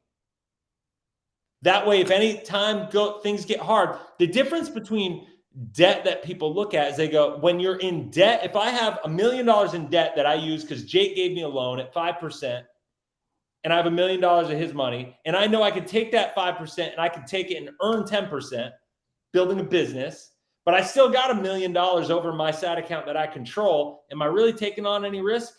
That way, if any time things get hard, the difference between debt that people look at is they go, when you're in debt, if I have $1 million in debt that I use because Jake gave me a loan at 5%, and I have $1 million of his money, and I know I could take that 5% and I could take it and earn 10%, building a business, but I still got $1 million over my side account that I control. Am I really taking on any risk?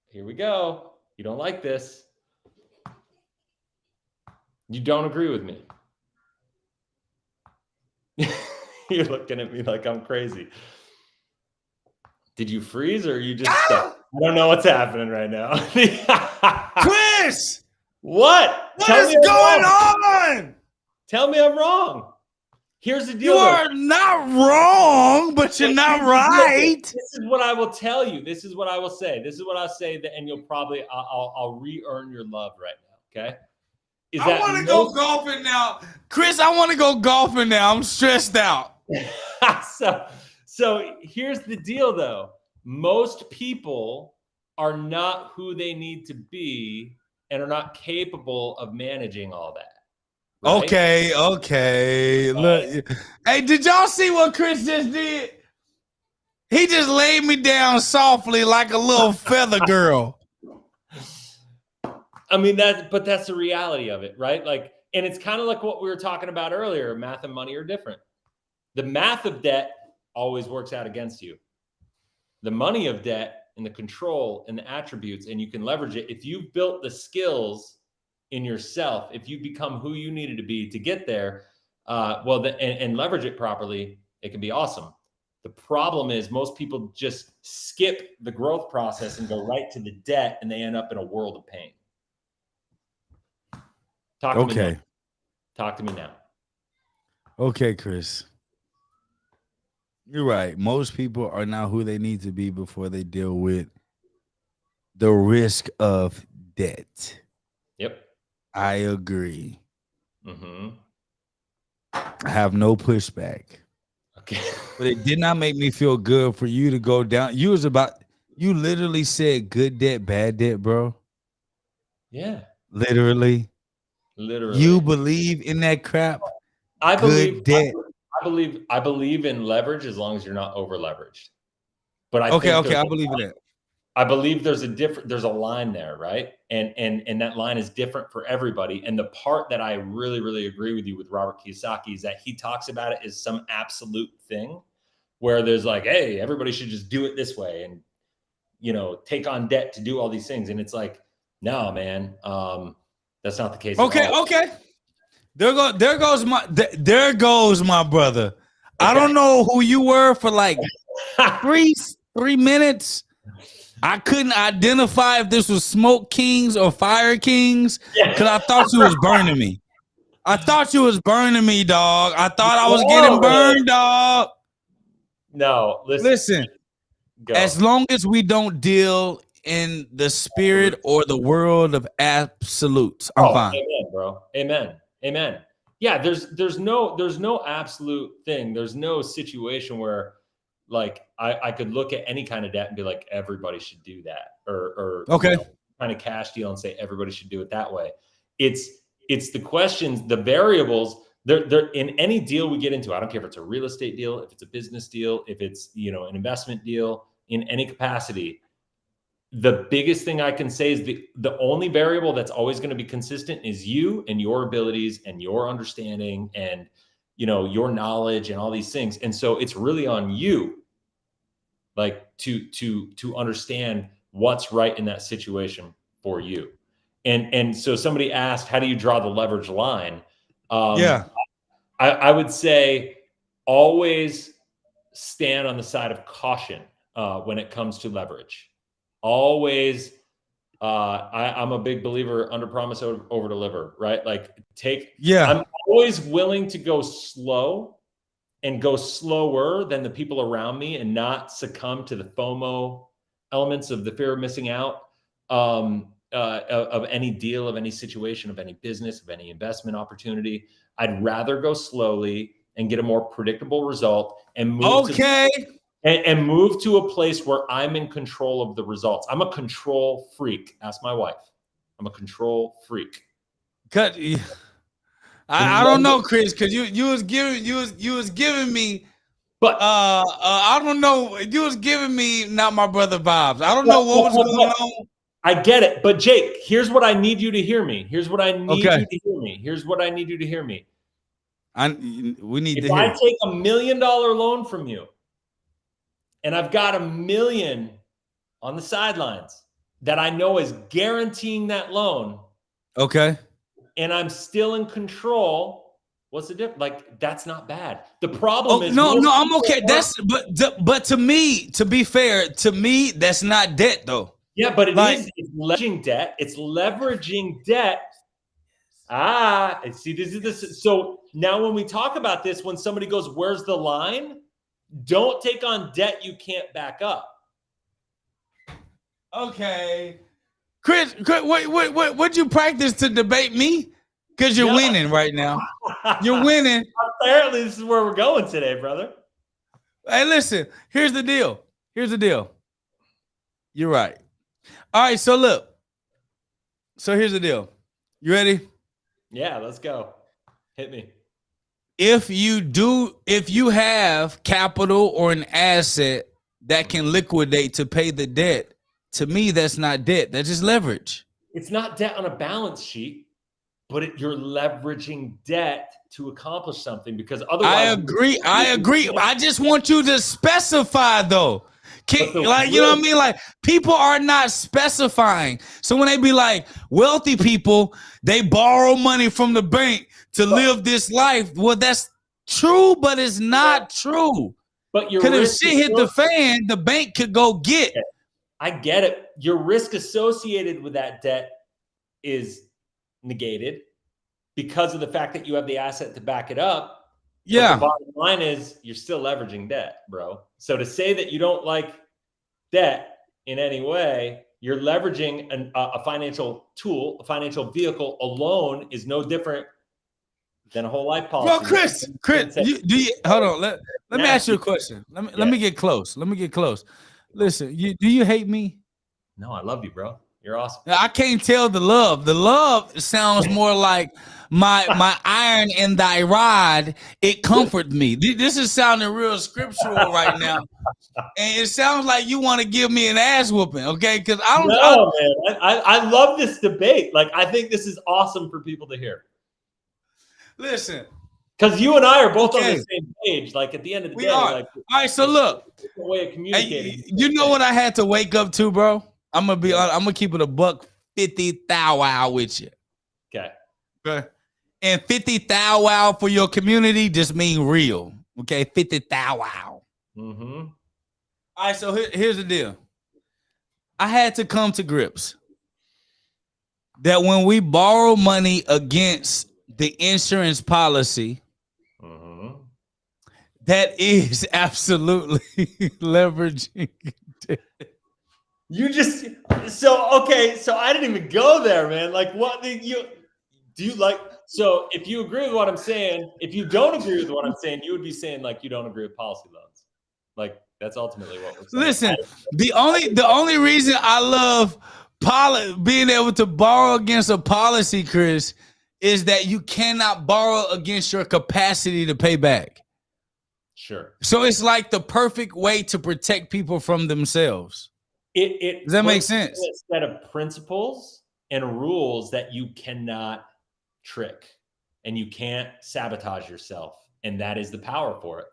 Here we go. You don't like this. You don't agree with me. You're looking at me like I'm crazy. Did you freeze or you just stuck? I don't know what's happening right now. Chris, what? what is going on? Tell me I'm wrong. Here's the deal. You are not wrong, but you're not right. This is what I will tell you. This is what I will say. This is what I'll say, and you'll probably I'll re-earn your love right now. Okay. I want to go golfing now, Chris. I want to go golfing now. I'm stressed out. So here's the deal, though. Most people are not who they need to be and are not capable of managing all that. Right? Okay. Look, hey, did y'all see what Chris just did? He just laid me down softly like a little feather girl. I mean, that's the reality of it, right? Like, and it's kind of like what we were talking about earlier. Math and money are different. The math of debt always works out against you. The money of debt and the control and the attributes, and you can leverage it. If you've built the skills in yourself, if you become who you needed to be to get there, and leverage it properly, it can be awesome. The problem is most people just skip the growth process and go right to the debt, and they end up in a world of pain. Talk to me now. Okay, Chris. You're right. Most people are not who they need to be before they deal with the risk of debt. Yep. I agree. Mm-hmm. I have no pushback. Okay. But it did not make me feel good for you to go down. You literally said good debt, bad debt, bro. Yeah. Literally. You believe in that crap? I believe in leverage as long as you're not over leveraged. But I believe in that. I believe there's a line there, right? And that line is different for everybody. And the part that I really, really agree with you with Robert Kiyosaki is that he talks about it as some absolute thing where there's like, hey, everybody should just do it this way and, take on debt to do all these things. And it's like, no, man, that's not the case. Okay. There goes my brother. Okay. I don't know who you were for like 3 minutes. I couldn't identify if this was Smoke Kings or Fire Kings because I thought you was burning me. I thought you was burning me, dog. I thought I was getting burned, dog. No, listen. Go. As long as we don't deal in the spirit or the world of absolutes, I'm fine. Amen, bro. Amen. Yeah, there's no absolute thing. There's no situation where like I could look at any kind of debt and be like, everybody should do that, or okay, kind of cash deal and say everybody should do it that way. It's the questions, the variables. They're in any deal we get into. I don't care if it's a real estate deal, if it's a business deal, if it's an investment deal in any capacity. The biggest thing I can say is the only variable that's always going to be consistent is you and your abilities and your understanding and your knowledge and all these things. And so it's really on you, like to understand what's right in that situation for you. And so somebody asked, how do you draw the leverage line? I would say always stand on the side of caution when it comes to leverage. Always, I'm a big believer, under promise, over deliver, right? Like I'm always willing to go slow and go slower than the people around me and not succumb to the FOMO elements of the fear of missing out of any deal, of any situation, of any business, of any investment opportunity. I'd rather go slowly and get a more predictable result and move and move to a place where I'm in control of the results. I'm a control freak. Ask my wife. I'm a control freak. I don't know, Chris, because you was giving me, but I don't know. You was giving me not my brother vibes. I don't know what was going on. I get it, but Jake, here's what I need you to hear me. Here's what I need you to hear me. Here's what I need you to hear me. If I take $1 million loan from you, and I've got $1 million on the sidelines that I know is guaranteeing that loan. Okay. And I'm still in control. What's the difference? Like, that's not bad. The problem is no, I'm okay. But to me, to be fair, to me, that's not debt though. Yeah, but it's leveraging debt. It's leveraging debt. See, this is this. So now when we talk about this, when somebody goes, where's the line? Don't take on debt you can't back up. Okay. Chris, what'd you practice to debate me? Because you're winning right now. You're winning. Apparently, this is where we're going today, brother. Hey, listen, here's the deal. You're right. All right, so look. So here's the deal. You ready? Yeah, let's go. Hit me. If you have capital or an asset that can liquidate to pay the debt, to me, that's not debt. That's just leverage. It's not debt on a balance sheet, but you're leveraging debt to accomplish something because otherwise. I agree. I just want you to specify though. You know what I mean? Like people are not specifying. So when they be like wealthy people, they borrow money from the bank to live this life. Well, that's true, but it's not true. But because if shit hit the fan, the bank could go get. I get it. Your risk associated with that debt is negated because of the fact that you have the asset to back it up. Yeah. But the bottom line is you're still leveraging debt, bro. So to say that you don't like debt in any way, you're leveraging a financial tool, a financial vehicle alone is no different than a whole life policy. Well, Chris, hold on. Let me ask you a question. Let me get close. Listen, do you hate me? No, I love you, bro. You're awesome. I can't tell the love. The love sounds more like my iron in thy rod. It comforts me. This is sounding real scriptural right now, and it sounds like you want to give me an ass whooping. Okay, because I don't. No, man. I love this debate. Like I think this is awesome for people to hear. Listen, because you and I are both on the same page. Like at the end of the day, like, all right. So look, way of communicating. Hey, you know what I had to wake up to, bro? I'm gonna keep it a $50,000 wow with you. Okay. And 50,000 wow for your community just mean real. Okay, 50,000 wow. Mm-hmm. All right. So here's the deal. I had to come to grips that when we borrow money against the insurance policy, that is absolutely leveraging. You just so I didn't even go there, man. Like, what do you like? So, if you agree with what I'm saying, if you don't agree with what I'm saying, you would be saying like you don't agree with policy loans. Like that's ultimately what we're saying. Listen, the only reason I love being able to borrow against a policy, Chris, is that you cannot borrow against your capacity to pay back. Sure. So it's like the perfect way to protect people from themselves. Does that make sense? A set of principles and rules that you cannot trick and you can't sabotage yourself. And that is the power for it.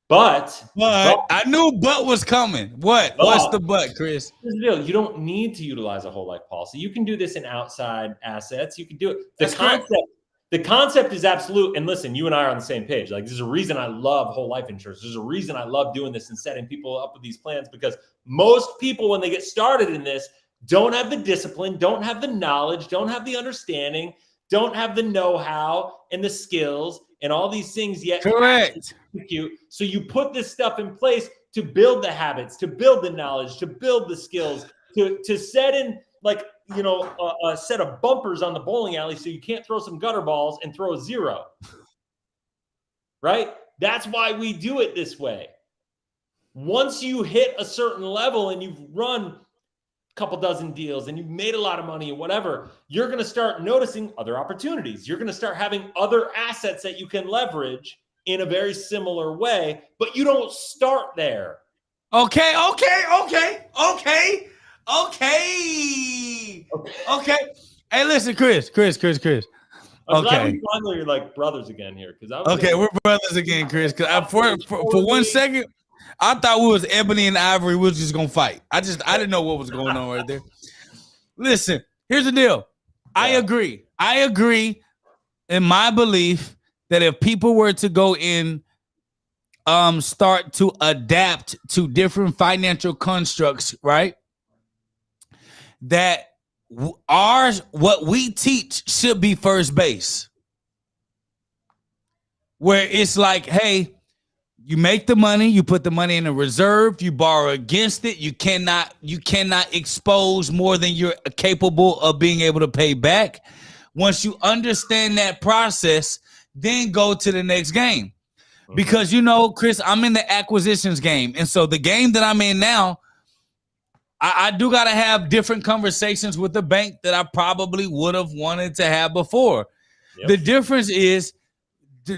But I knew but was coming. What's the but, Chris? Here's the deal. You don't need to utilize a whole life policy. You can do this in outside assets. You can do it. The concept is absolute. And listen, you and I are on the same page. Like, there's a reason I love whole life insurance. There's a reason I love doing this and setting people up with these plans, because most people, when they get started in this, don't have the discipline, don't have the knowledge, don't have the understanding, don't have the know-how and the skills and all these things yet. Correct. So you put this stuff in place to build the habits, to build the knowledge, to build the skills, to set in like, a set of bumpers on the bowling alley so you can't throw some gutter balls and throw a zero. Right? That's why we do it this way. Once you hit a certain level and you've run a couple dozen deals and you've made a lot of money or whatever, you're going to start noticing other opportunities. You're going to start having other assets that you can leverage in a very similar way, but you don't start there. Okay. Hey, listen, Chris. I'm glad we finally are like brothers again here. We're brothers again, Chris. Because for 1 second, I thought we was ebony and ivory. We was just gonna fight. I didn't know what was going on right there. Listen, here's the deal. Yeah. I agree in my belief that if people were to go in, start to adapt to different financial constructs, right? That what we teach should be first base, where it's like, hey, you make the money, you put the money in a reserve, you borrow against it. You cannot expose more than you're capable of being able to pay back. Once you understand that process, then go to the next game. Because Chris, I'm in the acquisitions game. And so the game that I'm in now, I do got to have different conversations with the bank that I probably would have wanted to have before. Yep. The difference is,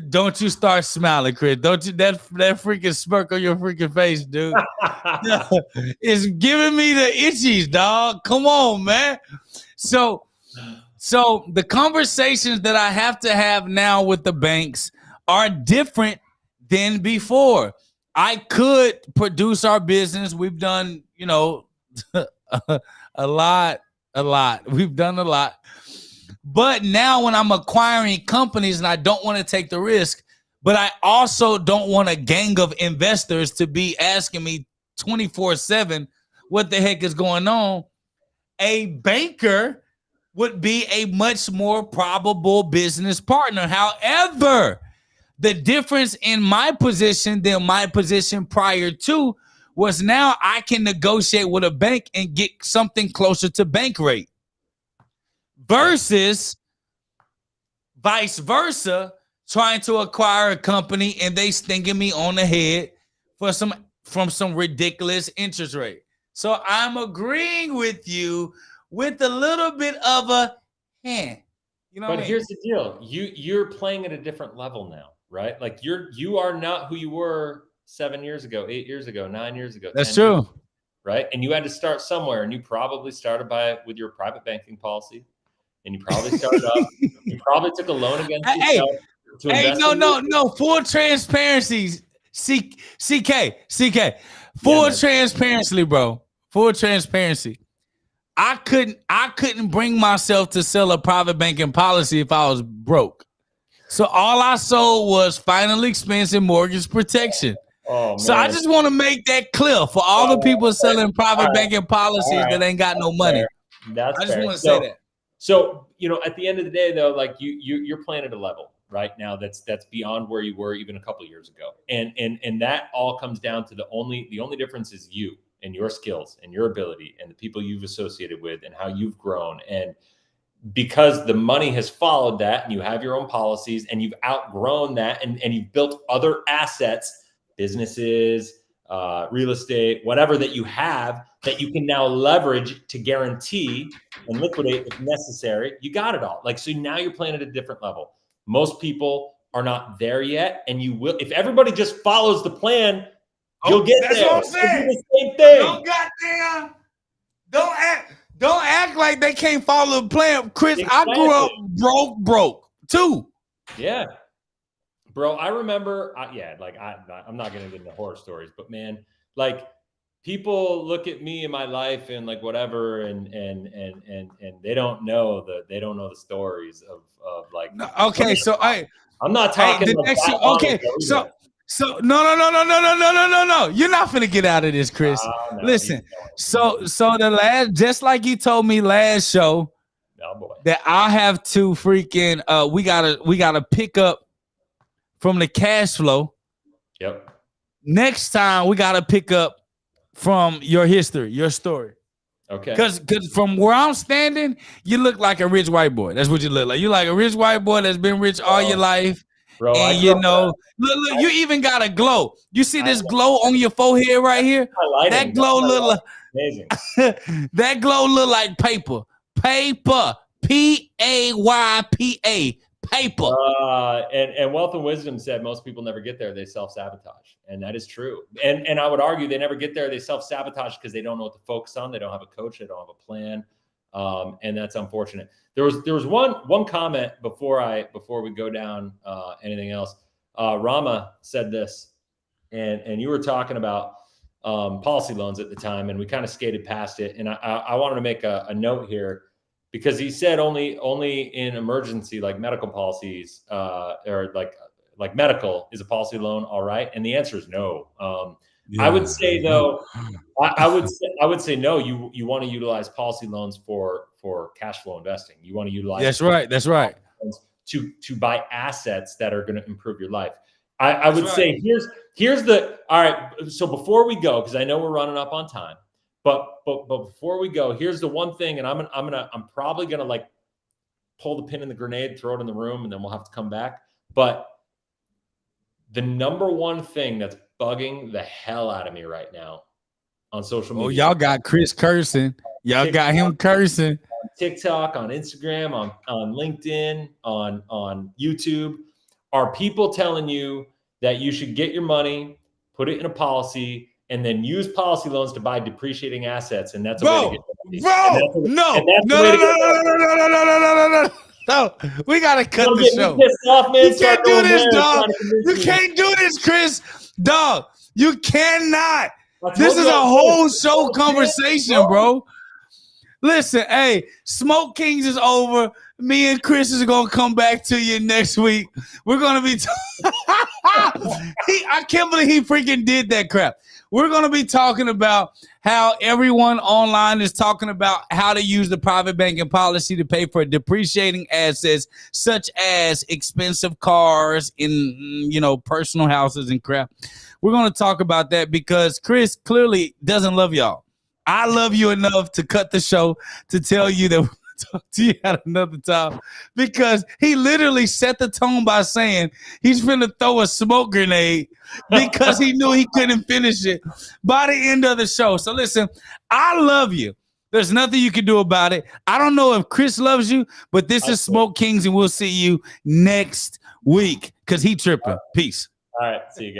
don't you start smiling, Chris. Don't you that freaking smirk on your freaking face, dude. It's giving me the itchies, dog. Come on, man. So the conversations that I have to have now with the banks are different than before. I could produce our business. We've done, a lot. We've done a lot. But now when I'm acquiring companies and I don't want to take the risk, but I also don't want a gang of investors to be asking me 24/7 what the heck is going on, a banker would be a much more probable business partner. However, the difference in my position than my position prior to was now I can negotiate with a bank and get something closer to bank rate versus vice versa, trying to acquire a company and they stinging me on the head from some ridiculous interest rate. So I'm agreeing with you with a little bit of a hand. But here's the deal. You're playing at a different level now, right? Like you are not who you were 7 years ago, 8 years ago, 9 years ago. That's true. Years ago, right? And you had to start somewhere, and you probably started with your private banking policy, and you probably started up. You probably took a loan against yourself to invest. No. Full transparency. CK. Full transparency, bro. Full transparency. I couldn't bring myself to sell a private banking policy if I was broke. So all I sold was final expense and mortgage protection. Oh, so I just want to make that clear for all the people selling private banking policies that ain't got no money. That's I just want to say that. So, at the end of the day, though, like you're playing at a level right now that's beyond where you were even a couple of years ago. And that all comes down to the only difference is you and your skills and your ability and the people you've associated with and how you've grown. And because the money has followed that and you have your own policies and you've outgrown that and you've built other assets, businesses, real estate, whatever that you have that you can now leverage to guarantee and liquidate if necessary. You got it all. Like, so now you're playing at a different level. Most people are not there yet. And you will, if everybody just follows the plan, you'll get that's there. What I'm saying. The same thing. Don't act like they can't follow the plan. Chris, exactly. I grew up broke too. Yeah. Bro, I remember, I'm not going to get into horror stories, but man, like people look at me in my life and like whatever, and they don't know the stories of like. No, okay, so I'm not talking. Hey, okay, so no. You're not finna get out of this, Chris. No, listen, so just like you told me last show, that I have to freaking we gotta pick up from the cash flow. Yep. Next time we gotta pick up from your history, your story. Okay. Because from where I'm standing, you look like a rich white boy. That's what you look like. You like a rich white boy that's been rich all your life. Bro, and look, you even got a glow. You see this glow on your forehead right here? That glow look like amazing. That glow look like paper. Paper. PAYPA. Paper. And Wealth and Wisdom said most people never get there. They self-sabotage. And that is true. And I would argue they never get there. They self-sabotage because they don't know what to focus on. They don't have a coach. They don't have a plan. And that's unfortunate. There was one comment before we go down anything else. Rama said this, and you were talking about policy loans at the time, and we kind of skated past it. And I wanted to make a note here because he said only in emergency, like medical policies, or like medical is a policy loan, all right? And the answer is no. I would say though, I would say no. You want to utilize policy loans for cash flow investing. You want to utilize. That's right. To buy assets that are going to improve your life. I would say here's the all right. So before we go, because I know we're running up on time, but before we go, here's the one thing, and I'm probably gonna like pull the pin in the grenade, throw it in the room, and then we'll have to come back. But the number one thing that's bugging the hell out of me right now on social Oh, media. y'all got Chris cursing. Y'all got him cursing. TikTok, on Instagram, on LinkedIn, on YouTube. Are people telling you that you should get your money, put it in a policy, and then use policy loans to buy depreciating assets? And that's a way to get wealthy. No. We gotta cut Don't the get show. me pissed off, man. You can't do this, dog. You can't do this, Chris. Dog, you cannot. This is a whole show conversation, bro. Listen, hey, Smoke Kings is over. Me and Chris is gonna come back to you next week. We're gonna be. I can't believe he freaking did that crap. We're gonna be talking about how everyone online is talking about how to use the private banking policy to pay for depreciating assets, such as expensive cars in personal houses and crap. We're gonna talk about that because Chris clearly doesn't love y'all. I love you enough to cut the show to tell you that we'll talk to you at another time because he literally set the tone by saying he's finna throw a smoke grenade because he knew he couldn't finish it by the end of the show. So listen, I love you. There's nothing you can do about it. I don't know if Chris loves you, but this is Smoke Kings, and we'll see you next week because he tripping. Peace. All right. See you guys.